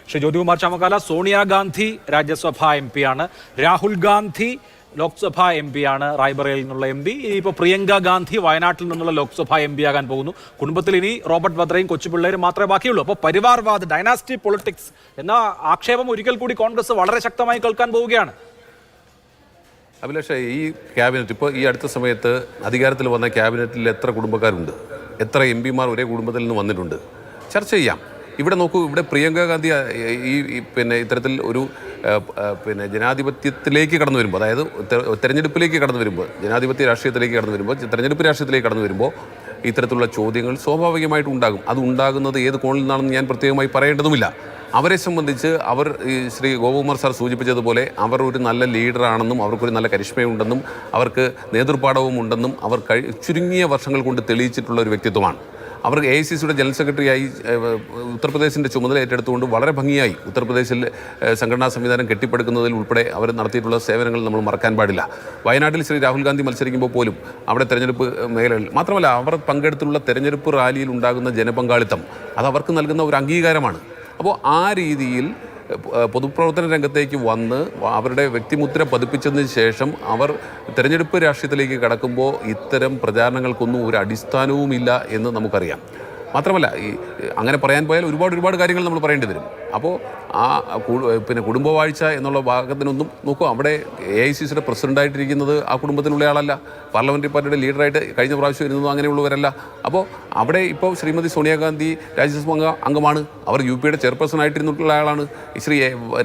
ശ്രീ ജ്യോതികുമാർ ചാമക്കാല, സോണിയാഗാന്ധി രാജ്യസഭാ M പിയാണ്, Rahul Gandhi Lok Sabha M പിയാണ്, റായ്ബറേലിൽ നിന്നുള്ള എം പി. ഇനിയിപ്പോൾ പ്രിയങ്ക ഗാന്ധി വയനാട്ടിൽ നിന്നുള്ള ലോക്സഭാ എം പി ആകാൻ പോകുന്നു. കുടുംബത്തിൽ ഇനി റോബർട്ട് വദ്രയും കൊച്ചുപിള്ളേരും മാത്രമേ ബാക്കിയുള്ളൂ. അപ്പോൾ പരിവാർവാദ്, ഡൈനാസ്റ്റി പൊളിറ്റിക്സ് എന്ന ആക്ഷേപം ഒരിക്കൽ കൂടി കോൺഗ്രസ് വളരെ ശക്തമായി കേൾക്കാൻ പോവുകയാണ്. അഭിലാഷ്, ഈ ക്യാബിനറ്റ് ഇപ്പോൾ ഈ അടുത്ത സമയത്ത് അധികാരത്തിൽ വന്ന ക്യാബിനറ്റിൽ എത്ര കുടുംബക്കാരുണ്ട്, എത്ര എം പിമാർ ഒരേ കുടുംബത്തിൽ നിന്ന് വന്നിട്ടുണ്ട്, ചർച്ച ചെയ്യാം. ഇവിടെ നോക്കൂ, ഇവിടെ പ്രിയങ്ക ഗാന്ധി ഇത്തരത്തിൽ ഒരു ജനാധിപത്യത്തിലേക്ക് കടന്നു വരുമ്പോൾ, അതായത് തെരഞ്ഞെടുപ്പിലേക്ക് കടന്നു വരുമ്പോൾ, ജനാധിപത്യ രാഷ്ട്രീയത്തിലേക്ക് കടന്നു വരുമ്പോൾ, തെരഞ്ഞെടുപ്പ് രാഷ്ട്രീയത്തിലേക്ക് കടന്നു വരുമ്പോൾ ഇത്തരത്തിലുള്ള ചോദ്യങ്ങൾ സ്വാഭാവികമായിട്ടും ഉണ്ടാകും. അത് ഉണ്ടാകുന്നത് ഏത് കോണിൽ നിന്നാണെന്ന് ഞാൻ പ്രത്യേകമായി പറയേണ്ടതുമില്ല. അവരെ സംബന്ധിച്ച് ഈ ശ്രീ ഗോപകുമാർ സാർ സൂചിപ്പിച്ചതുപോലെ അവർ ഒരു നല്ല ലീഡറാണെന്നും അവർക്കൊരു നല്ല കരിഷ്മയുണ്ടെന്നും അവർക്ക് നേതൃപാഠവും ഉണ്ടെന്നും അവർ ചുരുങ്ങിയ വർഷങ്ങൾ കൊണ്ട് തെളിയിച്ചിട്ടുള്ള ഒരു വ്യക്തിത്വമാണ്. അവർ AICCയുടെ ജനറൽ സെക്രട്ടറിയായി ഉത്തർപ്രദേശിൻ്റെ ചുമതല ഏറ്റെടുത്തുകൊണ്ട് വളരെ ഭംഗിയായി ഉത്തർപ്രദേശിൽ സംഘടനാ സംവിധാനം കെട്ടിപ്പടുക്കുന്നതിൽ ഉൾപ്പെടെ അവർ നടത്തിയിട്ടുള്ള സേവനങ്ങൾ നമ്മൾ മറക്കാൻ പാടില്ല. വയനാട്ടിൽ ശ്രീ രാഹുൽ ഗാന്ധി മത്സരിക്കുമ്പോൾ പോലും അവിടെ തെരഞ്ഞെടുപ്പ് മേഖലകളിൽ മാത്രമല്ല അവർ പങ്കെടുത്തുള്ള തെരഞ്ഞെടുപ്പ് റാലിയിൽ ഉണ്ടാകുന്ന ജനപങ്കാളിത്തം അത് അവർക്ക് നൽകുന്ന ഒരു അംഗീകാരമാണ്. അപ്പോൾ ആ രീതിയിൽ പൊതുപ്രവർത്തന രംഗത്തേക്ക് വന്ന് അവരുടെ വ്യക്തിമുദ്ര പതിപ്പിച്ചതിന് ശേഷം അവർ തെരഞ്ഞെടുപ്പ് രാഷ്ട്രീയത്തിലേക്ക് കടക്കുമ്പോൾ ഇത്തരം പ്രചാരണങ്ങൾക്കൊന്നും ഒരു അടിസ്ഥാനവുമില്ല എന്ന് നമുക്കറിയാം. മാത്രമല്ല അങ്ങനെ പറയാൻ പോയാൽ ഒരുപാട് കാര്യങ്ങൾ നമ്മൾ പറയേണ്ടി വരും. അപ്പോൾ കുടുംബവാഴ്ച എന്നുള്ള ഭാഗത്തിനൊന്നും നോക്കൂ, അവിടെ AICCയുടെ പ്രസിഡൻ്റായിട്ടിരിക്കുന്നത് ആ കുടുംബത്തിലുള്ള ആളല്ല, പാർലമെൻ്ററി പാർട്ടിയുടെ ലീഡറായിട്ട് കഴിഞ്ഞ പ്രാവശ്യം ഇരുന്നതും അങ്ങനെയുള്ളവരല്ല. അപ്പോൾ അവിടെ ഇപ്പോൾ ശ്രീമതി സോണിയാഗാന്ധി രാജ്യസഭാ അംഗമാണ്, അവർ UPയുടെ ചെയർപേഴ്സൺ ആയിട്ടിരുന്നിട്ടുള്ള ആളാണ്. ശ്രീ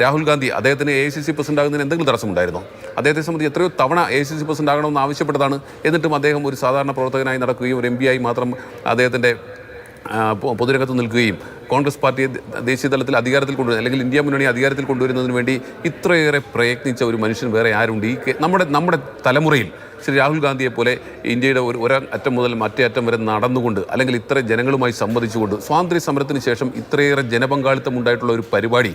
രാഹുൽ ഗാന്ധി, അദ്ദേഹത്തിന് AICC പ്രസിഡന്റ് ആകുന്നതിന് എന്തെങ്കിലും തടസ്സമുണ്ടായിരുന്നോ? അദ്ദേഹത്തെ സംബന്ധിച്ച് എത്രയോ തവണ AICC പ്രസിഡന്റ് ആകണമെന്ന് ആവശ്യപ്പെട്ടതാണ്. എന്നിട്ടും അദ്ദേഹം ഒരു സാധാരണ പ്രവർത്തകനായി നടക്കുകയും ഒരു MP ആയി മാത്രം അദ്ദേഹത്തിൻ്റെ പൊതുരംഗത്ത് നിൽക്കുകയും കോൺഗ്രസ് പാർട്ടിയെ ദേശീയ തലത്തിൽ അധികാരത്തിൽ കൊണ്ടുവരുന്നത് അല്ലെങ്കിൽ ഇന്ത്യ മുന്നണി അധികാരത്തിൽ കൊണ്ടുവരുന്നതിന് വേണ്ടി ഇത്രയേറെ പ്രയത്നിച്ച ഒരു മനുഷ്യൻ വേറെ ആരുണ്ട്? നമ്മുടെ തലമുറയിൽ ശ്രീ രാഹുൽ ഗാന്ധിയെ പോലെ ഇന്ത്യയുടെ ഒരറ്റം മുതൽ മറ്റേ അറ്റം വരെ നടന്നുകൊണ്ട് അല്ലെങ്കിൽ ഇത്ര ജനങ്ങളുമായി സംവദിച്ചുകൊണ്ട് സ്വാതന്ത്ര്യ സമരത്തിന് ശേഷം ഇത്രയേറെ ജനപങ്കാളിത്തം ഉണ്ടായിട്ടുള്ള ഒരു പരിപാടി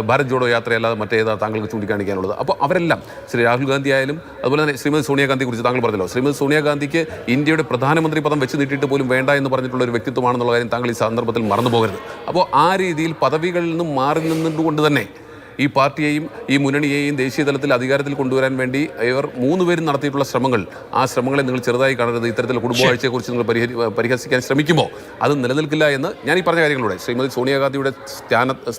ഭാരത് ജോഡോ യാത്രയല്ലാതെ മറ്റേതാ താങ്കൾക്ക് ചൂണ്ടിക്കാണിക്കാനുള്ളത്? അപ്പോൾ അവരെല്ലാം ശ്രീ രാഹുൽ ഗാന്ധി ആയാലും അതുപോലെ തന്നെ ശ്രീമതി സോണിയാഗാന്ധിയെ കുറിച്ച് താങ്കൾ പറഞ്ഞല്ലോ, ശ്രീമതി സോണിയാഗാന്ധിക്ക് ഇന്ത്യയുടെ പ്രധാനമന്ത്രി പദം വെച്ച് നീട്ടിയിട്ട് പോലും വേണ്ട എന്ന് പറഞ്ഞിട്ടുള്ള ഒരു വ്യക്തിത്വമാണെന്നുള്ള കാര്യം താങ്കൾ ഈ സന്ദർഭത്തിൽ മറന്നു പോകരുത്. അപ്പോൾ ആ രീതിയിൽ പദവികളിൽ നിന്നും മാറി നിന്നുകൊണ്ട് തന്നെ ഈ പാർട്ടിയെയും ഈ മുന്നണിയെയും ദേശീയ തലത്തിൽ അധികാരത്തിൽ കൊണ്ടുവരാൻ വേണ്ടി ഇവർ 3 പേരും നടത്തിയിട്ടുള്ള ശ്രമങ്ങൾ, ആ ശ്രമങ്ങളെ നിങ്ങൾ ചെറുതായി കാണരുത്. ഇത്തരത്തിൽ കുടുംബവാഴ്ചയെക്കുറിച്ച് നിങ്ങൾ പരിഹസിക്കാൻ ശ്രമിക്കുമ്പോൾ അത് നിലനിൽക്കില്ല എന്ന് ഞാൻ ഈ പറഞ്ഞ കാര്യങ്ങളിലൂടെ ശ്രീമതി സോണിയാഗാന്ധിയുടെ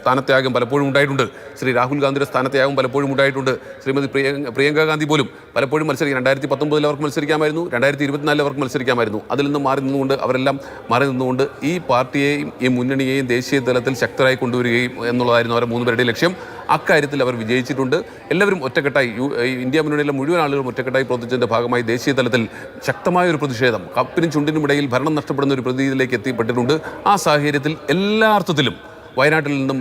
സ്ഥാനത്യാഗം പലപ്പോഴും ഉണ്ടായിട്ടുണ്ട്, ശ്രീ രാഹുൽ ഗാന്ധിയുടെ സ്ഥാനത്യാഗം പലപ്പോഴും ഉണ്ടായിട്ടുണ്ട്. ശ്രീമതി പ്രിയങ്ക ഗാന്ധി പോലും പലപ്പോഴും മത്സരിക്കും. 2019 അവർക്ക് മത്സരിക്കാമായിരുന്നു, 2024 അവർക്ക് മത്സരിക്കാമായിരുന്നു. അതിൽ നിന്ന് അവരെല്ലാം മാറി നിന്നുകൊണ്ട് ഈ പാർട്ടിയെയും ഈ മുന്നണിയെയും ദേശീയ തലത്തിൽ ശക്തരായി കൊണ്ടുവരികയും എന്നുള്ളതായിരുന്നു അവരുടെ 3 പേരുടെ ലക്ഷ്യം. അക്കാര്യത്തിൽ അവർ വിജയിച്ചിട്ടുണ്ട്. എല്ലാവരും ഒറ്റക്കെട്ടായി, ഇന്ത്യ മുന്നണിയിലെ മുഴുവൻ ആളുകളും ഒറ്റക്കെട്ടായി പ്രവർത്തിച്ചതിൻ്റെ ഭാഗമായി ദേശീയ തലത്തിൽ ശക്തമായൊരു പ്രതിഷേധം, കപ്പിനും ചുണ്ടിനും ഇടയിൽ ഭരണം നഷ്ടപ്പെടുന്ന ഒരു പ്രതിയിലേക്ക് എത്തിപ്പെട്ടിട്ടുണ്ട്. ആ സാഹചര്യത്തിൽ എല്ലാ അർത്ഥത്തിലും വയനാട്ടിൽ നിന്നും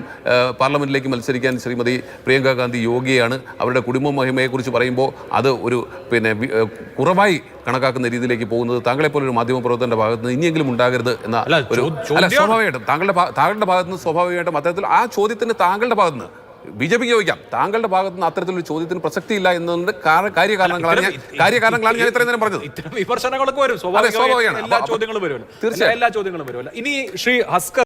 പാർലമെൻറ്റിലേക്ക് മത്സരിക്കാൻ ശ്രീമതി പ്രിയങ്ക ഗാന്ധി യോഗ്യയാണ്. അവരുടെ കുടുംബ മഹിമയെക്കുറിച്ച് പറയുമ്പോൾ അത് ഒരു കുറവായി കണക്കാക്കുന്ന രീതിയിലേക്ക് പോകുന്നത് താങ്കളെപ്പോലെ ഒരു മാധ്യമപ്രവർത്തകൻ്റെ ഭാഗത്ത് നിന്ന് ഇനിയെങ്കിലും ഉണ്ടാകരുത് എന്ന ഒരു സ്വാഭാവികമായിട്ടും താങ്കളുടെ ഭാഗത്ത് നിന്ന് സ്വാഭാവികമായിട്ടും അത്തരത്തിൽ ആ ചോദ്യത്തിന് താങ്കളുടെ ഭാഗത്ത് നിന്ന് BJPക്ക് ചോദിക്കാം. താങ്കളുടെ ഭാഗത്ത് നിന്ന് അത്തരത്തിലൊരു ചോദ്യത്തിന് പ്രസക്തിയില്ല എന്നതിന്റെ കാര്യകാരണങ്ങളാണ് ഞാൻ ഇത്രയും നേരം പറഞ്ഞത്. വിമർശനങ്ങളൊക്കെ വരും, സ്വാഭാവികമാണ്. എല്ലാ ചോദ്യങ്ങളും വരുമല്ലോ. തീർച്ചയായും എല്ലാ ചോദ്യങ്ങളും വരുമല്ലോ. ഇനി ശ്രീ ഹസ്കർ